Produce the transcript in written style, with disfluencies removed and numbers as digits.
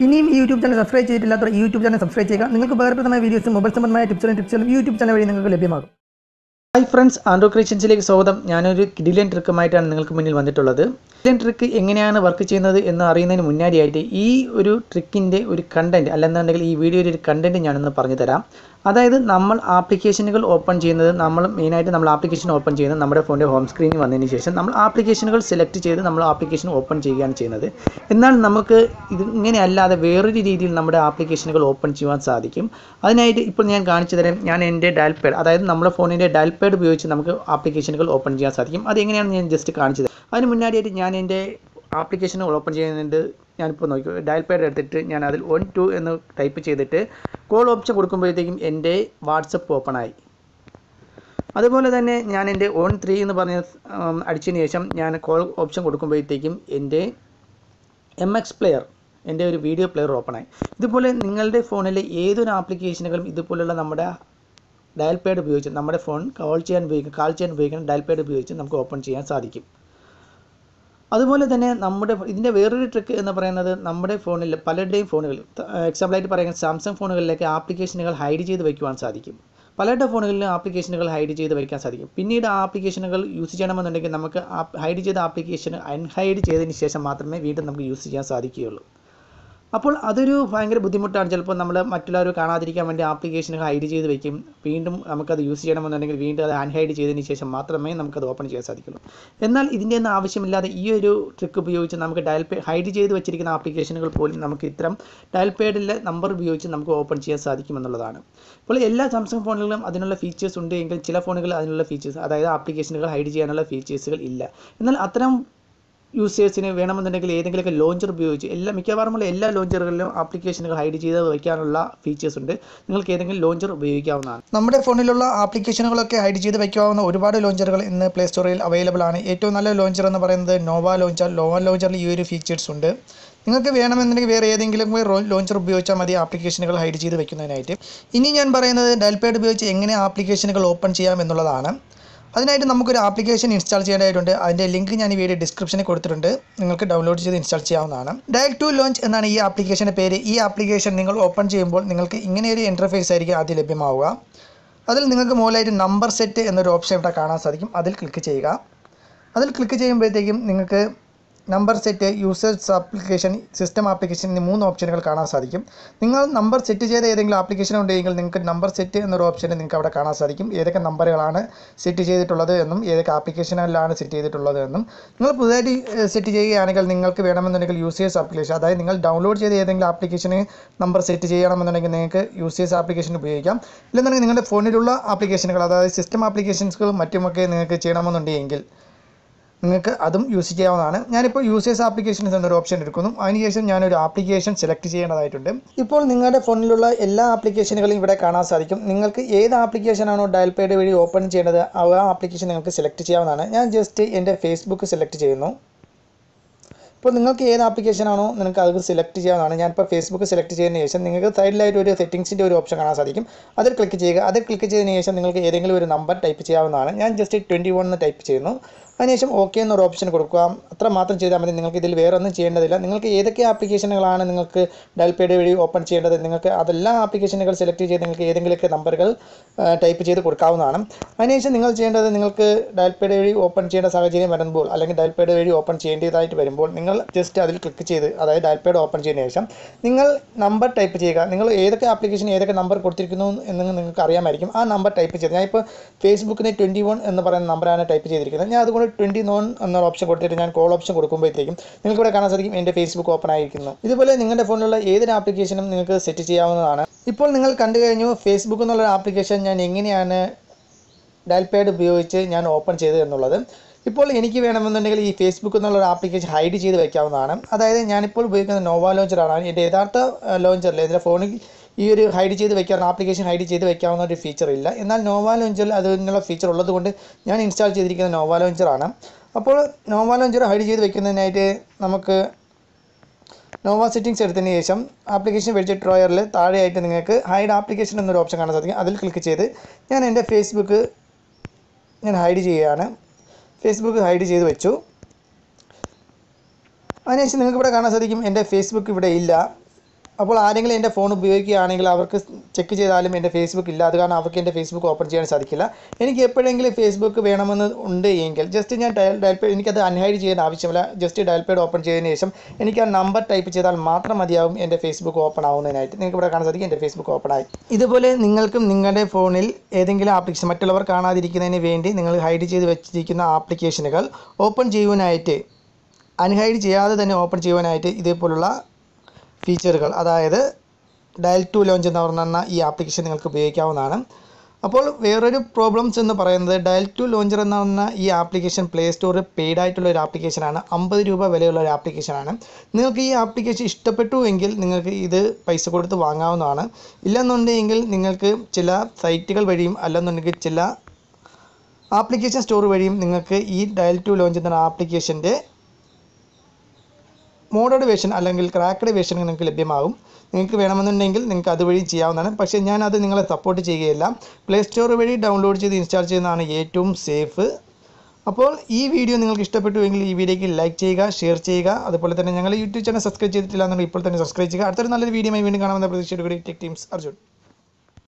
ഇനിയും ഈ YouTube channel subscribe ചെയ്തിട്ടില്ലാത്തവർ ഈ യൂട്യൂബ് ചാനൽ സബ്സ്ക്രൈബ് ചെയ്യുക. നിങ്ങൾക്ക് ഉപകാരപ്രദമായ വീഡിയോസും മൊബൈൽ സംബന്ധമായ ടിപ്സുകളും യൂട്യൂബ് ചാനൽ വഴി നിങ്ങൾക്ക് ലഭ്യമാകും. ഹായ് ഫ്രണ്ട്സ്, ആൻഡ്രോ ക്രിയേഷൻസിലേക്ക് സ്വാഗതം. ഞാനൊരു കിടിലൻ ട്രിക്കുമായിട്ടാണ് നിങ്ങൾക്ക് മുന്നിൽ വന്നിട്ടുള്ളത്. കിടിലൻ ട്രിക്ക് എങ്ങനെയാണ് വർക്ക് ചെയ്യുന്നത് എന്ന് അറിയുന്നതിന് മുന്നാടിയായിട്ട് ഈ ഒരു ട്രിക്കിൻ്റെ ഒരു കണ്ടൻറ്റ് അല്ലെന്നുണ്ടെങ്കിൽ ഈ വീഡിയോയുടെ ഒരു കണ്ടൻറ്റ് ഞാനൊന്ന് പറഞ്ഞു തരാം. അതായത് നമ്മൾ ആപ്ലിക്കേഷനുകൾ ഓപ്പൺ ചെയ്യുന്നത് മെയിനായിട്ട് നമ്മൾ ആപ്ലിക്കേഷൻ ഓപ്പൺ ചെയ്യുന്നത് നമ്മുടെ ഫോണിൻ്റെ ഹോം സ്ക്രീനിൽ വന്നതിന് ശേഷം നമ്മൾ ആപ്ലിക്കേഷനുകൾ സെലക്ട് ചെയ്ത് നമ്മൾ ആപ്ലിക്കേഷൻ ഓപ്പൺ ചെയ്യുകയാണ് ചെയ്യുന്നത്. എന്നാൽ നമുക്ക് ഇത് ഇങ്ങനെ അല്ലാതെ വേറൊരു രീതിയിൽ നമ്മുടെ ആപ്ലിക്കേഷനുകൾ ഓപ്പൺ ചെയ്യുവാൻ സാധിക്കും. അതിനായിട്ട് ഇപ്പോൾ ഞാൻ കാണിച്ചു തരാം. ഞാൻ എൻ്റെ ഡയൽ പാഡ്, അതായത് നമ്മുടെ ഫോണിൻ്റെ ഡയൽ പാഡ് ഉപയോഗിച്ച് നമുക്ക് ആപ്ലിക്കേഷനുകൾ ഓപ്പൺ ചെയ്യാൻ സാധിക്കും. അത് എങ്ങനെയാണെന്ന് ഞാൻ ജസ്റ്റ് കാണിച്ചു തരാം. അതിന് മുന്നാടിയായിട്ട് ഞാൻ എൻ്റെ ആപ്ലിക്കേഷനുകൾ ഓപ്പൺ ചെയ്യുന്നുണ്ട്. ഞാനിപ്പോൾ നോക്കി ഡയൽ പാഡ് എടുത്തിട്ട് ഞാൻ അതിൽ 12 എന്ന് ടൈപ്പ് ചെയ്തിട്ട് കോൾ ഓപ്ഷൻ കൊടുക്കുമ്പോഴത്തേക്കും എൻ്റെ വാട്സപ്പ് ഓപ്പണായി. അതുപോലെ തന്നെ ഞാൻ എൻ്റെ 13 എന്ന് പറഞ്ഞ് അടിച്ചതിന് ശേഷം ഞാൻ കോൾ ഓപ്ഷൻ കൊടുക്കുമ്പോഴത്തേക്കും എൻ്റെ MX പ്ലെയർ, എൻ്റെ ഒരു വീഡിയോ പ്ലെയർ ഓപ്പണായി. ഇതുപോലെ നിങ്ങളുടെ ഫോണിലെ ഏതൊരു ആപ്ലിക്കേഷനുകളും ഇതുപോലുള്ള നമ്മുടെ ഡയൽ പാഡ് ഉപയോഗിച്ച് നമ്മുടെ ഫോൺ കാൾ ചെയ്യാൻ ഉപയോഗിക്കുന്ന ഡയൽ പാഡ് ഉപയോഗിച്ച് നമുക്ക് ഓപ്പൺ ചെയ്യാൻ സാധിക്കും. അതുപോലെ തന്നെ ഇതിൻ്റെ വേറൊരു ട്രിക്ക് എന്ന് പറയുന്നത് നമ്മുടെ ഫോണിൽ പലരുടെയും ഫോണുകൾ, എക്സാമ്പിളായിട്ട് പറയുന്നത് സാംസങ് ഫോണുകളിലേക്ക് ആപ്ലിക്കേഷനുകൾ ഹൈഡ് ചെയ്ത് വയ്ക്കുവാൻ സാധിക്കും. പലരുടെ ഫോണുകളിലും ആപ്ലിക്കേഷനുകൾ ഹൈഡ് ചെയ്ത് വയ്ക്കാൻ സാധിക്കും. പിന്നീട് ആ ആപ്ലിക്കേഷനുകൾ യൂസ് ചെയ്യണമെന്നുണ്ടെങ്കിൽ നമുക്ക് ഹൈഡ് ചെയ്ത ആപ്ലിക്കേഷൻ അൺഹൈഡ് ചെയ്തതിന് ശേഷം മാത്രമേ വീണ്ടും നമുക്ക് യൂസ് ചെയ്യാൻ സാധിക്കുകയുള്ളൂ. അപ്പോൾ അതൊരു ഭയങ്കര ബുദ്ധിമുട്ടാണ്. ചിലപ്പോൾ നമ്മൾ മറ്റുള്ളവർ കാണാതിരിക്കാൻ വേണ്ടി ആപ്ലിക്കേഷനുകൾ ഹൈഡ് ചെയ്ത് വയ്ക്കും. വീണ്ടും നമുക്കത് യൂസ് ചെയ്യണമെന്നുണ്ടെങ്കിൽ വീണ്ടും അത് അൺഹൈഡ് ചെയ്തതിന് ശേഷം മാത്രമേ നമുക്കത് ഓപ്പൺ ചെയ്യാൻ സാധിക്കുള്ളൂ. എന്നാൽ ഇതിൻ്റെ ഒന്നും ആവശ്യമില്ലാതെ ഈ ഒരു ട്രിക്ക് ഉപയോഗിച്ച് നമുക്ക് ഹൈഡ് ചെയ്ത് വെച്ചിരിക്കുന്ന ആപ്ലിക്കേഷനുകൾ പോലും നമുക്ക് ഇത്തരം ഡയൽ പാഡിലെ നമ്പർ ഉപയോഗിച്ച് നമുക്ക് ഓപ്പൺ ചെയ്യാൻ സാധിക്കുമെന്നുള്ളതാണ്. അപ്പോൾ എല്ലാ സാംസങ് ഫോണുകളിലും അതിനുള്ള ഫീച്ചേഴ്സ് ഉണ്ട് എങ്കിൽ ചില ഫോണുകളിൽ അതിനുള്ള ഫീച്ചേഴ്സ്, അതായത് ആപ്ലിക്കേഷനുകൾ ഹൈഡ് ചെയ്യാനുള്ള ഫീച്ചേഴ്സുകൾ ഇല്ല. എന്നാൽ അത്തരം യൂസേഴ്സിന് വേണമെന്നുണ്ടെങ്കിൽ ഏതെങ്കിലുമൊക്കെ ലോഞ്ചർ ഉപയോഗിച്ച് മിക്കവാറുമുള്ള എല്ലാ ലോഞ്ചറുകളിലും ആപ്ലിക്കേഷനുകൾ ഹൈഡ് ചെയ്ത് വയ്ക്കാനുള്ള ഫീച്ചേഴ്സ് ഉണ്ട്. നിങ്ങൾക്ക് ഏതെങ്കിലും ലോഞ്ചർ ഉപയോഗിക്കാവുന്നതാണ്. നമ്മുടെ ഫോണിലുള്ള ആപ്ലിക്കേഷനുകളൊക്കെ ഹൈഡ് ചെയ്ത് വയ്ക്കാവുന്ന ഒരുപാട് ലോഞ്ചറുകൾ ഇന്ന് പ്ലേ സ്റ്റോറിൽ അവൈലബിൾ ആണ്. ഏറ്റവും നല്ല ലോഞ്ചർ എന്ന് പറയുന്നത് നോവ ലോഞ്ചറിൽ ഈ ഒരു ഫീച്ചേഴ്സ് ഉണ്ട്. നിങ്ങൾക്ക് വേണമെന്നുണ്ടെങ്കിൽ വേറെ ഏതെങ്കിലും ലോഞ്ചർ ഉപയോഗിച്ചാൽ മതി ആപ്ലിക്കേഷനുകൾ ഹൈഡ് ചെയ്ത് വയ്ക്കുന്നതിനായിട്ട്. ഇനി ഞാൻ പറയുന്നത് ഡയൽ പാഡ് ഉപയോഗിച്ച് എങ്ങനെ ആപ്ലിക്കേഷനുകൾ ഓപ്പൺ ചെയ്യാം എന്നുള്ളതാണ്. അതിനായിട്ട് നമുക്കൊരു ആപ്ലിക്കേഷൻ ഇൻസ്റ്റാൾ ചെയ്യേണ്ടതായിട്ടുണ്ട്. അതിൻ്റെ ലിങ്ക് ഞാൻ ഈ വീഡിയോ ഡിസ്ക്രിപ്ഷനിൽ കൊടുത്തിട്ടുണ്ട്. നിങ്ങൾക്ക് ഡൗൺലോഡ് ചെയ്ത് ഇൻസ്റ്റാൾ ചെയ്യാവുന്നതാണ്. ഡയൽ ടു ലോഞ്ച് എന്നാണ് ഈ ആപ്ലിക്കേഷൻ്റെ പേര്. ഈ ആപ്ലിക്കേഷൻ നിങ്ങൾ ഓപ്പൺ ചെയ്യുമ്പോൾ നിങ്ങൾക്ക് ഇങ്ങനെയൊരു ഇൻ്റർഫേസ് ആയിരിക്കും ആദ്യം ലഭ്യമാവുക. അതിൽ നിങ്ങൾക്ക് മുകളിലായിട്ട് നമ്പർ സെറ്റ് എന്നൊരു ഓപ്ഷൻ ഇവിടെ കാണാൻ സാധിക്കും. അതിൽ ക്ലിക്ക് ചെയ്യുക. അതിൽ ക്ലിക്ക് ചെയ്യുമ്പോഴത്തേക്കും നിങ്ങൾക്ക് number set, users application, system application എന്നീ 3 ഓപ്ഷനുകൾ കാണാൻ സാധിക്കും. നിങ്ങൾ നമ്പർ സെറ്റ് ചെയ്ത ഏതെങ്കിലും ആപ്ലിക്കേഷൻ ഉണ്ടെങ്കിൽ നിങ്ങൾക്ക് നമ്പർ സെറ്റ് എന്നൊരു ഓപ്ഷൻ നിങ്ങൾക്ക് അവിടെ കാണാൻ സാധിക്കും. ഏതൊക്കെ നമ്പറുകളാണ് സെറ്റ് ചെയ്തിട്ടുള്ളത് എന്നും ഏതൊക്കെ ആപ്ലിക്കേഷനിലാണ് സെറ്റ് ചെയ്തിട്ടുള്ളത് എന്നും. നിങ്ങൾ പുതുതായിട്ട് സെറ്റ് ചെയ്യുകയാണെങ്കിൽ നിങ്ങൾക്ക് വേണമെന്നുണ്ടെങ്കിൽ യൂസേഴ്സ് ആപ്ലിക്കേഷൻ, അതായത് നിങ്ങൾ ഡൗൺലോഡ് ചെയ്ത ഏതെങ്കിലും ആപ്ലിക്കേഷന് നമ്പർ സെറ്റ് ചെയ്യണമെന്നുണ്ടെങ്കിൽ നിങ്ങൾക്ക് യൂസേഴ്സ് ആപ്ലിക്കേഷൻ ഉപയോഗിക്കാം. ഇല്ലെന്നുണ്ടെങ്കിൽ നിങ്ങളുടെ ഫോണിലുള്ള ആപ്ലിക്കേഷനുകൾ, അതായത് സിസ്റ്റം ആപ്ലിക്കേഷൻസുകളും മറ്റുമൊക്കെ നിങ്ങൾക്ക് ചെയ്യണമെന്നുണ്ടെങ്കിൽ നിങ്ങൾക്ക് അതും യൂസ് ചെയ്യാവുന്നതാണ്. ഞാനിപ്പോൾ യൂസേഴ്സ് ആപ്ലിക്കേഷൻസ് എന്നൊരു ഓപ്ഷൻ എടുക്കുന്നു. അതിനുശേഷം ഞാനൊരു ആപ്ലിക്കേഷൻ സെലക്ട് ചെയ്യേണ്ടതായിട്ടുണ്ട്. ഇപ്പോൾ നിങ്ങളുടെ ഫോണിലുള്ള എല്ലാ ആപ്ലിക്കേഷനുകളും ഇവിടെ കാണാൻ സാധിക്കും. നിങ്ങൾക്ക് ഏത് ആപ്ലിക്കേഷനാണോ ഡയൽ പാഡ് വഴി ഓപ്പൺ ചെയ്യേണ്ടത് ആ ആപ്ലിക്കേഷൻ നിങ്ങൾക്ക് സെലക്ട് ചെയ്യാവുന്നതാണ്. ഞാൻ ജസ്റ്റ് എൻ്റെ ഫേസ്ബുക്ക് സെലക്ട് ചെയ്യുന്നു. ഇപ്പോൾ നിങ്ങൾക്ക് ഏത് ആപ്ലിക്കേഷനാണോ നിങ്ങൾക്ക് അത് സെലക്ട് ചെയ്യാവുന്നതാണ്. ഞാനിപ്പോൾ ഫേസ്ബുക്ക് സെലക്ട് ചെയ്തതിന് ശേഷം നിങ്ങൾക്ക് സൈഡിലായിട്ട് ഒരു സെറ്റിംഗ്സിൻ്റെ ഒരു ഓപ്ഷൻ കാണാൻ സാധിക്കും. അതിൽ ക്ലിക്ക് ചെയ്യുക. അതിൽ ക്ലിക്ക് ചെയ്തതിന് ശേഷം നിങ്ങൾക്ക് ഏതെങ്കിലും ഒരു നമ്പർ ടൈപ്പ് ചെയ്യാവുന്നതാണ്. ഞാൻ ജസ്റ്റ് 21 എന്ന് ടൈപ്പ് ചെയ്യുന്നു. അതിനുശേഷം ഓക്കെ എന്നൊരു ഓപ്ഷൻ കൊടുക്കുക. അത്ര മാത്രം ചെയ്താൽ മതി. നിങ്ങൾക്ക് ഇതിൽ വേറെ ഒന്നും ചെയ്യേണ്ടതില്ല. നിങ്ങൾക്ക് ഏതൊക്കെ ആപ്ലിക്കേഷനുകളാണ് നിങ്ങൾക്ക് ഡയൽ പാഡ് വഴി ഓപ്പൺ ചെയ്യേണ്ടത്, നിങ്ങൾക്ക് അതെല്ലാം ആപ്ലിക്കേഷനുകൾ സെലക്ട് ചെയ്ത് നിങ്ങൾക്ക് ഏതെങ്കിലുമൊക്കെ നമ്പറുകൾ ടൈപ്പ് ചെയ്ത് കൊടുക്കാവുന്നതാണ്. അതിനുശേഷം നിങ്ങൾ ചെയ്യേണ്ടത്, നിങ്ങൾക്ക് ഡയൽ പാഡ് വഴി ഓപ്പൺ ചെയ്യേണ്ട സാഹചര്യം വരുമ്പോൾ അല്ലെങ്കിൽ ഡയൽ പാഡ് വഴി ഓപ്പൺ ചെയ്യേണ്ടതായിട്ട് വരുമ്പോൾ നിങ്ങൾ ജസ്റ്റ് അതിൽ ക്ലിക്ക് ചെയ്ത്, അതായത് ഡയൽ പാഡ് ഓപ്പൺ ചെയ്തതിന് ശേഷം നിങ്ങൾ നമ്പർ ടൈപ്പ് ചെയ്യുക. നിങ്ങൾ ഏതൊക്കെ ആപ്ലിക്കേഷൻ ഏതൊക്കെ നമ്പർ കൊടുത്തിരിക്കുന്നു എന്ന് നിങ്ങൾക്ക് അറിയാമായിരിക്കും. ആ നമ്പർ ടൈപ്പ് ചെയ്ത്, ഞാനിപ്പോൾ ഫേസ്ബുക്കിന് 21 എന്ന് പറയുന്ന നമ്പറാണ് ടൈപ്പ് ചെയ്തിരിക്കുന്നത്. ഞാൻ അതുകൊണ്ട് 29 എന്നൊരു ഓപ്ഷൻ കൊടുത്തിട്ട് ഞാൻ കോൾ ഓപ്ഷൻ കൊടുക്കുമ്പോഴത്തേക്കും നിങ്ങൾക്ക് ഇവിടെ കാണാൻ സാധിക്കും എൻ്റെ ഫേസ്ബുക്ക് ഓപ്പൺ ആയിരിക്കുന്നു. ഇതുപോലെ നിങ്ങളുടെ ഫോണിലുള്ള ഏതൊരു ആപ്ലിക്കേഷനും നിങ്ങൾക്ക് സെറ്റ് ചെയ്യാവുന്നതാണ്. ഇപ്പോൾ നിങ്ങൾ കണ്ടു കഴിഞ്ഞു ഫേസ്ബുക്ക് എന്നുള്ള ആപ്ലിക്കേഷൻ ഞാൻ എങ്ങനെയാണ് ഡയൽ പാഡ് ഉപയോഗിച്ച് ഞാൻ ഓപ്പൺ ചെയ്തത് എന്നുള്ളത്. ഇപ്പോൾ എനിക്ക് വേണമെന്നുണ്ടെങ്കിൽ ഈ ഫേസ്ബുക്ക് എന്നുള്ള ആപ്ലിക്കേഷൻ ഹൈഡ് ചെയ്ത് വയ്ക്കാവുന്നതാണ്. അതായത് ഞാനിപ്പോൾ ഉപയോഗിക്കുന്ന നോവ ലോഞ്ചറാണ്. എൻ്റെ യഥാർത്ഥ ലോഞ്ചറിൽ എൻ്റെ ഫോണിൽ ഈ ഒരു ഹൈഡ് ചെയ്ത് വയ്ക്കാവുന്ന ആപ്ലിക്കേഷൻ ഹൈഡ് ചെയ്ത് വയ്ക്കാവുന്ന ഒരു ഫീച്ചർ ഇല്ല. എന്നാൽ നോവ ലോഞ്ചറിൽ അതിനുള്ള ഫീച്ചർ ഉള്ളതുകൊണ്ട് ഞാൻ ഇൻസ്റ്റാൾ ചെയ്തിരിക്കുന്ന നോവ ലോഞ്ചറാണ്. അപ്പോൾ നോവ ലോഞ്ചർ ഹൈഡ് ചെയ്ത് വയ്ക്കുന്നതിനായിട്ട് നമുക്ക് നോവ സെറ്റിംഗ്സ് എടുത്തതിന് ശേഷം ആപ്ലിക്കേഷൻ വെഡ്ജറ്റ് ഡ്രോയറിൽ താഴെയായിട്ട് നിങ്ങൾക്ക് ഹൈഡ് ആപ്ലിക്കേഷൻ എന്നൊരു ഓപ്ഷൻ കാണാൻ സാധിക്കും. അതിൽ ക്ലിക്ക് ചെയ്ത് ഞാൻ എൻ്റെ ഫേസ്ബുക്ക് ഹൈഡ് ചെയ്യുകയാണ്. ഫേസ്ബുക്ക് ഹൈഡ് ചെയ്ത് വെച്ചു. അതിനുശേഷം നിങ്ങൾക്ക് ഇവിടെ കാണാൻ സാധിക്കും എൻ്റെ ഫേസ്ബുക്ക് ഇവിടെ ഇല്ല. അപ്പോൾ ആരെങ്കിലും എൻ്റെ ഫോൺ ഉപയോഗിക്കുകയാണെങ്കിൽ അവർക്ക് ചെക്ക് ചെയ്താലും എൻ്റെ ഫേസ്ബുക്ക് ഇല്ല. അത് കാരണം അവർക്ക് എൻ്റെ ഫേസ്ബുക്ക് ഓപ്പൺ ചെയ്യാൻ സാധിക്കില്ല. എനിക്ക് എപ്പോഴെങ്കിലും ഫേസ്ബുക്ക് വേണമെന്ന് ഉണ്ട് എങ്കിൽ ജസ്റ്റ് ഞാൻ ഡയൽ പേഡ്, എനിക്കത് അൺഹൈഡ് ചെയ്യാൻ ആവശ്യമില്ല. ജസ്റ്റ് ഡയൽ പേഡ് ഓപ്പൺ ചെയ്തതിന് ശേഷം എനിക്ക് ആ നമ്പർ ടൈപ്പ് ചെയ്താൽ മാത്രം മതിയാവും എൻ്റെ ഫേസ്ബുക്ക് ഓപ്പൺ ആവുന്നതിനായിട്ട്. നിങ്ങൾക്ക് ഇവിടെ കാണാൻ സാധിക്കും എൻ്റെ ഫേസ്ബുക്ക് ഓപ്പൺ ആയി. ഇതുപോലെ നിങ്ങൾക്കും നിങ്ങളുടെ ഫോണിൽ ഏതെങ്കിലും ആപ്ലിക്കേഷൻ മറ്റുള്ളവർ കാണാതിരിക്കുന്നതിന് വേണ്ടി നിങ്ങൾ ഹൈഡ് ചെയ്ത് വെച്ചിരിക്കുന്ന ആപ്ലിക്കേഷനുകൾ ഓപ്പൺ ചെയ്യുവാനായിട്ട്, അൺഹൈഡ് ചെയ്യാതെ തന്നെ ഓപ്പൺ ചെയ്യുവാനായിട്ട് ഇതേപോലുള്ള ഫീച്ചറുകൾ, അതായത് ഡയൽ ടു ലോഞ്ച് എന്ന് പറഞ്ഞ ഈ ആപ്ലിക്കേഷൻ നിങ്ങൾക്ക് ഉപയോഗിക്കാവുന്നതാണ്. അപ്പോൾ വേറൊരു പ്രോബ്ലംസ് എന്ന് പറയുന്നത്, ഡയൽ ടു ലോഞ്ചർ എന്ന് പറഞ്ഞ ഈ ആപ്ലിക്കേഷൻ പ്ലേ സ്റ്റോറിൽ പെയ്ഡ് ആയിട്ടുള്ള ഒരു ആപ്ലിക്കേഷനാണ്. 50 രൂപ വിലയുള്ള ഒരു ആപ്ലിക്കേഷനാണ്. നിങ്ങൾക്ക് ഈ ആപ്ലിക്കേഷൻ ഇഷ്ടപ്പെട്ടു എങ്കിൽ നിങ്ങൾക്ക് ഇത് പൈസ കൊടുത്ത് വാങ്ങാവുന്നതാണ്. ഇല്ലെന്നുണ്ടെങ്കിൽ നിങ്ങൾക്ക് ചില സൈറ്റുകൾ വഴിയും അല്ലെന്നുണ്ടെങ്കിൽ ചില ആപ്ലിക്കേഷൻ സ്റ്റോർ വഴിയും നിങ്ങൾക്ക് ഈ ഡയൽ ടു ലോഞ്ച് എന്ന ആപ്ലിക്കേഷൻ്റെ മോഡേഡ് വേർഷൻ അല്ലെങ്കിൽ ക്രാക്കഡ് വേർഷൻ നിങ്ങൾക്ക് ലഭ്യമാകും. നിങ്ങൾക്ക് വേണമെന്നുണ്ടെങ്കിൽ നിങ്ങൾക്ക് അതുവഴി ചെയ്യാവുന്നതാണ്. പക്ഷേ ഞാനത് നിങ്ങളെ സപ്പോർട്ട് ചെയ്യുകയില്ല. പ്ലേ സ്റ്റോർ വഴി ഡൗൺലോഡ് ചെയ്ത് ഇൻസ്റ്റാൾ ചെയ്യുന്നതാണ് ഏറ്റവും സേഫ്. അപ്പോൾ ഈ വീഡിയോ നിങ്ങൾക്ക് ഇഷ്ടപ്പെട്ടുവെങ്കിൽ ഈ വീഡിയോയ്ക്ക് ലൈക്ക് ചെയ്യുക, ഷെയർ ചെയ്യുക. അതുപോലെ തന്നെ ഞങ്ങളുടെ യൂട്യൂബ് ചാനൽ സബ്സ്ക്രൈബ് ചെയ്തിട്ടില്ല എന്നുണ്ടെങ്കിൽ ഇപ്പോൾ തന്നെ സബ്സ്ക്രൈബ് ചെയ്യുക. അടുത്തൊരു നല്ലൊരു വീഡിയോയുമായി വീണ്ടും കാണാമെന്ന പ്രതീക്ഷയോടുകൂടി ടെക് ടീംസ് അർജുൻ.